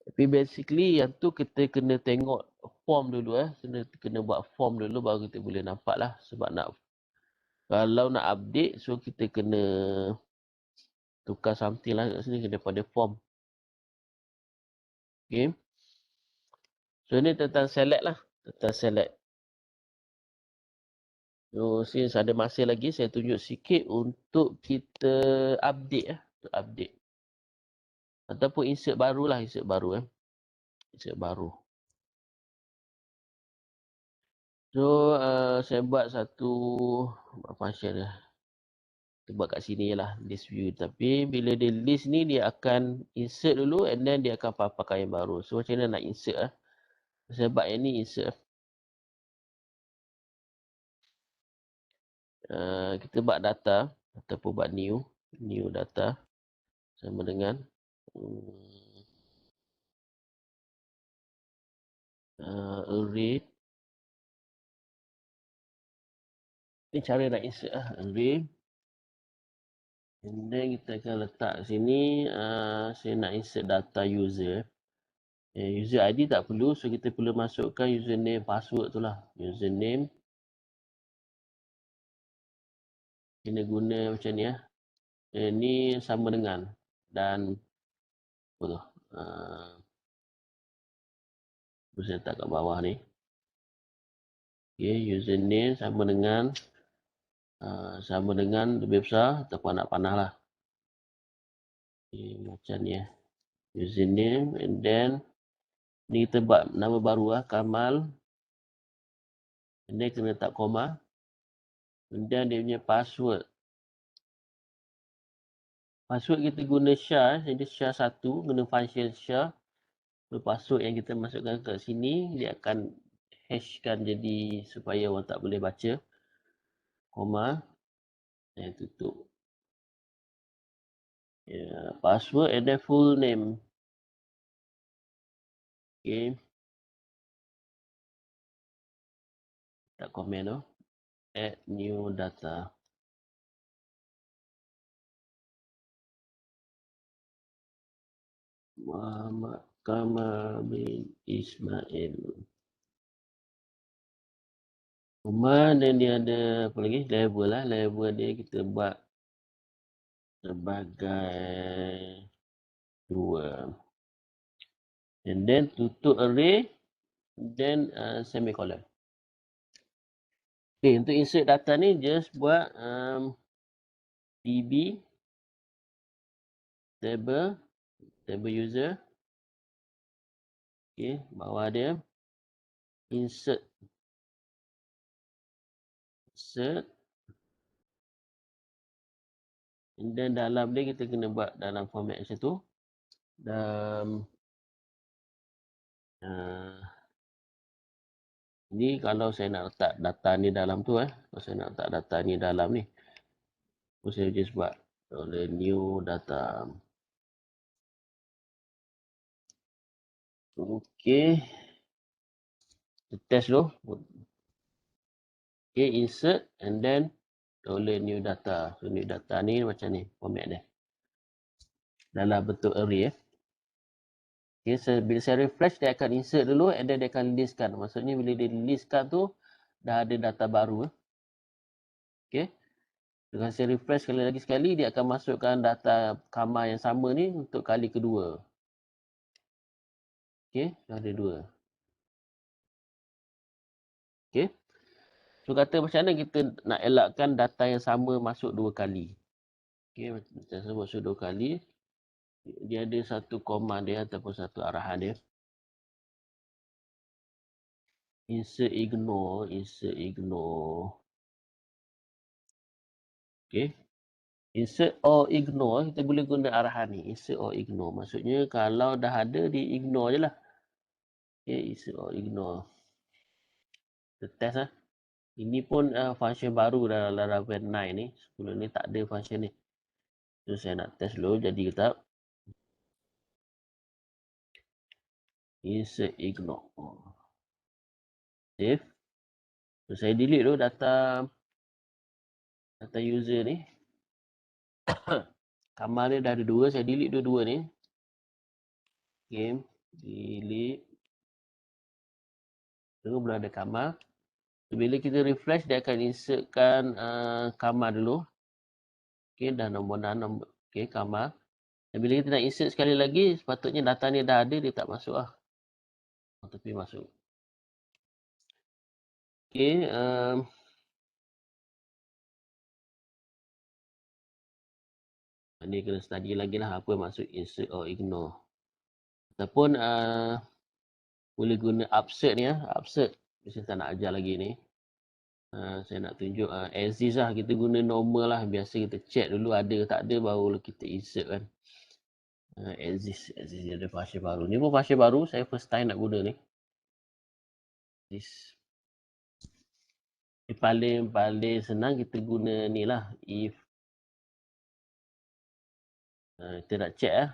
Tapi basically yang tu kita kena tengok form dulu kena buat form dulu baru kita boleh nampak lah. Sebab kalau nak update, so kita kena tukar something lah kat sini daripada form. Okay. So ni tentang select lah. Tentang select. So, since ada masa lagi, saya tunjuk sikit untuk kita update. Update. Ataupun insert baru lah, insert baru. Insert baru. So, saya buat satu function lah. Kita buat kat sini je lah, list view. Tapi bila dia list ni, dia akan insert dulu and then dia akan pakai yang baru. So, macam mana nak insert lah. Saya buat yang ni insert. Kita buat data ataupun buat new data sama dengan array. Ini cara nak insert array. And then kita akan letak sini, saya nak insert data user. User ID tak perlu, so kita perlu masukkan username, password tu lah. Username. Kena guna macam ni . Ni sama dengan. Dan, apa tu? Saya letak kat bawah ni. Okay, username sama dengan lebih besar ataupun anak panah lah. Okay, macam ni . Username and then ni kita buat nama baru Kamal. And then kena letak koma. And then dia punya password. Password kita guna SHA. Jadi SHA 1 guna function SHA. So, password yang kita masukkan kat sini dia akan hashkan jadi supaya orang tak boleh baca. Koma. Dan tutup. Password and then full name. Okay. Tak komen tu. Add new data. Muhammad Kamal bin Ismail. Dan dia ada apa lagi? Level lah. Level dia kita buat sebagai 2. And then tutup array. Then semicolon. Okay, untuk insert data ni just buat db table user. Okay, bawah dia insert. And then dalam dia kita kena buat dalam format macam tu. Dan ni kalau saya nak letak data ni dalam tu kalau saya nak letak data ni dalam ni, saya just buat new data. Okay, kita test dulu. Okay, insert and then new data. So new data ni macam ni format dia dalam bentuk array. Okay, bila saya refresh dia akan insert dulu and then dia akan listkan. Maksudnya bila dia listkan tu dah ada data baru. Okay, dengan saya refresh sekali, dia akan masukkan data Kamal yang sama ni untuk kali kedua. Okay, ada 2. Okay, so kata macam mana kita nak elakkan data yang sama masuk 2 kali. Okay, macam saya masuk 2 kali. Dia ada satu command dia ataupun satu arahan dia. Insert ignore. Okay. Insert or ignore, kita boleh guna arahan ni. Insert or ignore. Maksudnya kalau dah ada, di ignore je lah. Okay, insert or ignore. Kita test lah. Ini pun function baru dalam Laravel 9 ni. Sebelum ni tak ada function ni. So, saya nak test dulu. Jadi kita insert ignore. Save. So, saya delete dulu data user ni. Kamal dia dah ada 2. Saya delete dua-dua ni. Okay. Delete. Tengok belum ada Kamal. So, bila kita refresh, dia akan insertkan Kamal dulu. Okay. Dah nombor 6. Okay. Kamal. Dan bila kita nak insert sekali lagi, sepatutnya data ni dah ada, dia tak masuk lah. Tapi masuk. Okay. Ni kena study lagi lah apa maksud insert or ignore. Ataupun boleh guna upsert ni ya. Upsert. Saya tak nak ajar lagi ni. Saya nak tunjuk as is lah. Kita guna normal lah. Biasa kita check dulu ada ke tak ada baru kita insert kan. As is dia ada function baru. Ni pun function baru. Saya first time nak guna ni. This. Paling senang kita guna ni lah. If. Kita nak check lah.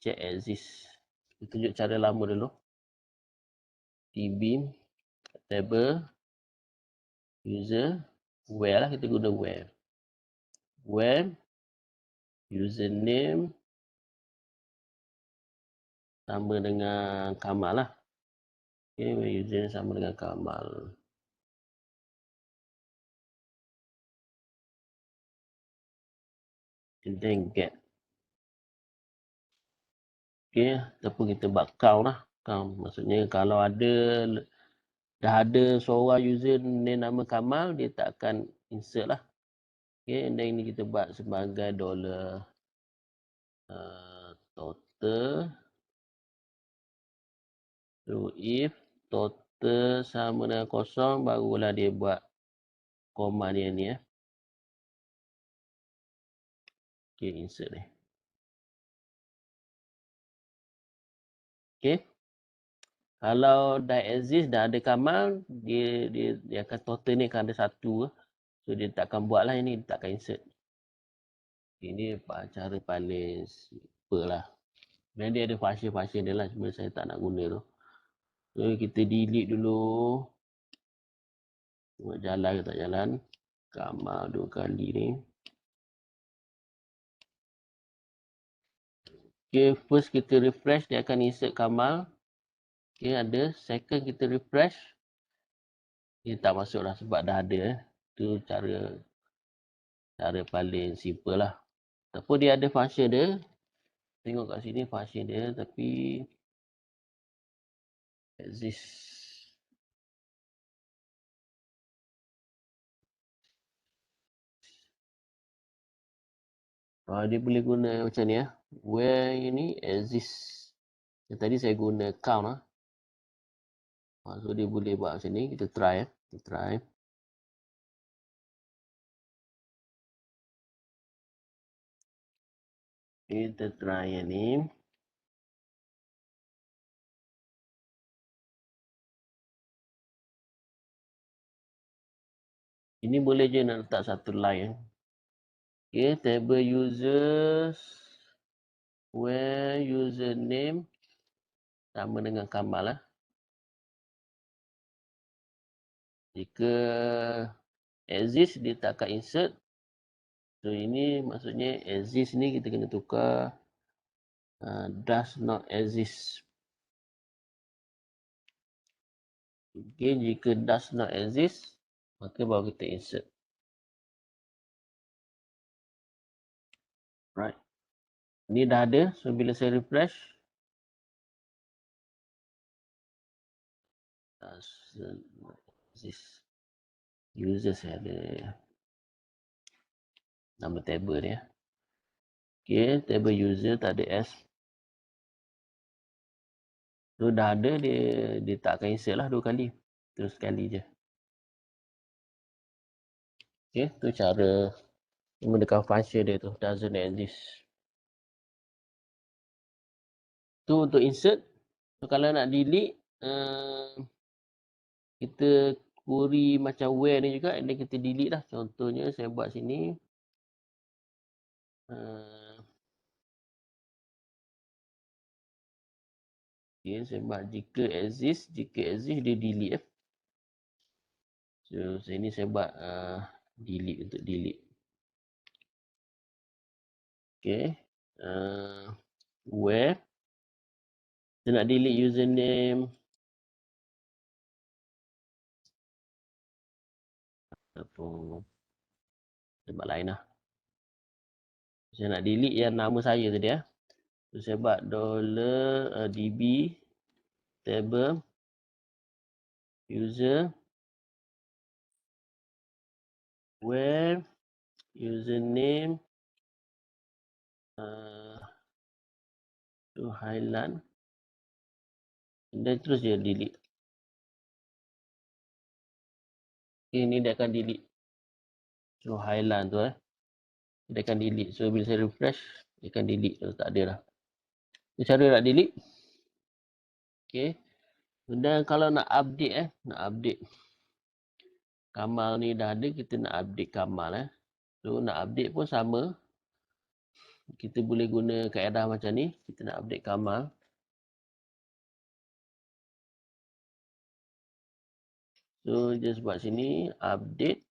Check as is. Kita tunjuk cara lama dulu. Tbeam. Table. User. Where lah. Kita guna where. Where. Username. Sama dengan Kamal lah. Okay, username sama dengan Kamal. And then get. Okay, ataupun kita buat count lah. Count. Maksudnya kalau dah ada seorang user ni nama Kamal, dia tak akan insert lah. Okay, and then ini kita buat sebagai dollar total. So, if total sama dengan kosong, barulah dia buat koma dia ni ya. Okay, insert ni. Okay. Kalau dah exist, dah ada Kamal, dia akan total ni akan ada satu. So, dia tak akan buat lah ini, dia tak akan insert. Ini cara paling simple lah. Dan dia ada function-function dia lah, cuma saya tak nak guna tu. So, kita delete dulu. Tengok jalan ke tak jalan. Kamal 2 kali ni. Okay, first kita refresh, dia akan insert Kamal. Okay, ada. Second kita refresh. Dia tak masuk lah sebab dah ada. Itu cara paling simple lah. Ataupun dia ada function dia. Tengok kat sini function dia tapi exist. Dia boleh guna macam ni ya. Where ini exist. Yang tadi saya guna count lah. So dia boleh buat macam ni. Kita try ya. Kita try. Kita try yang ni. Ini boleh je nak letak satu line. Okay, table users. Where username sama dengan Kamal lah. Jika exist, dia tak akan insert. So, ini maksudnya exist ni kita kena tukar does not exist. Okay, jika does not exist, maka baru kita insert. Right. Ini dah ada. So, bila saya refresh. Does not exist. User saya ada nama table dia. Okay, table user tak ada S. So, dah ada. Dia tak akan insert lah 2 kali. Terus sekali je. Okay, tu cara menggunakan function dia tu. Doesn't exist. Tu untuk insert. So, kalau nak delete, kita query macam where ni juga. Dan kita delete lah. Contohnya saya buat sini. Okay, saya buat jika exist. Jika exist dia delete. So, sini saya buat delete untuk delete. Okay. Where. Saya nak delete username. Ataupun tempat lain lah. Saya nak delete yang nama saya tadi ya. So, saya buat $db table user where username Tu highlight. Dan terus dia delete. Ini dia akan delete. So highlight tu dia akan delete. So bila saya refresh, dia akan delete. So, tak ada dah. Itu cara nak delete. Okay. Dan kalau nak update nak update. Kamal ni dah ada, kita nak update Kamal So nak update pun sama. Kita boleh guna kaedah macam ni. Kita nak update Kamal. So just buat sini update.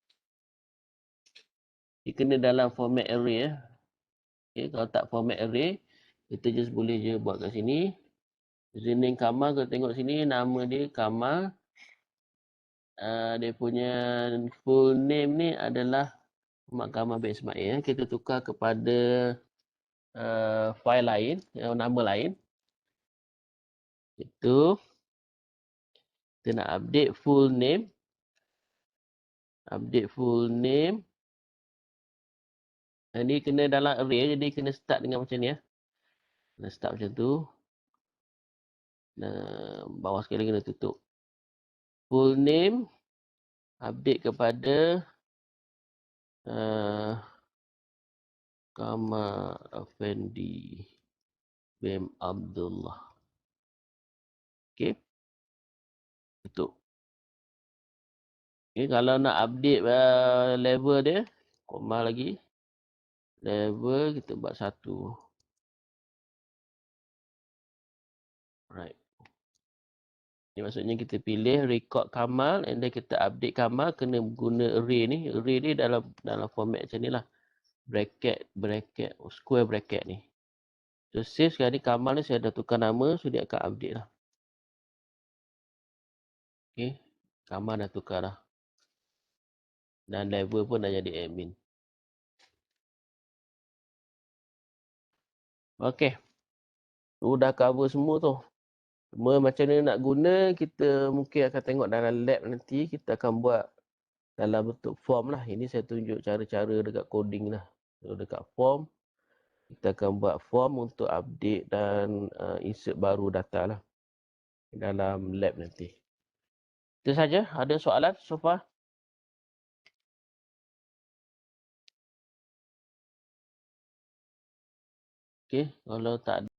Dia kena dalam format array Okay, kalau tak format array, kita just boleh je buat kat sini. Username Kamal, kalau tengok sini nama dia Kamal. Dia punya full name ni adalah Mak Kamal bin Ismail. Kita tukar kepada file lain, nama lain. Itu kita nak update full name. Update full name. Ini kena dalam array, jadi kena start dengan macam ni Kena start macam tu. Bawah sekali kena tutup. Full name. Update kepada Kamal Effendi bin Abdullah. Okey. Tutup. Okay, kalau nak update level dia, koma lagi. Level kita buat 1. Right. Ini maksudnya kita pilih record Kamal and then kita update Kamal kena guna array ni. Array ni dalam format macam ni lah. Bracket, square bracket ni. So save sekarang ni Kamal ni saya dah tukar nama so dia akan update lah. Okay. Kamal dah tukar lah. Dan level pun dah jadi admin. Okay. Dah cover semua tu. Cuma macam mana nak guna, kita mungkin akan tengok dalam lab nanti. Kita akan buat dalam bentuk form lah. Ini saya tunjuk cara-cara dekat coding lah. So, dekat form, kita akan buat form untuk update dan insert baru data lah. Dalam lab nanti. Itu saja. Ada soalan so far? Okay. Kalau tak ada.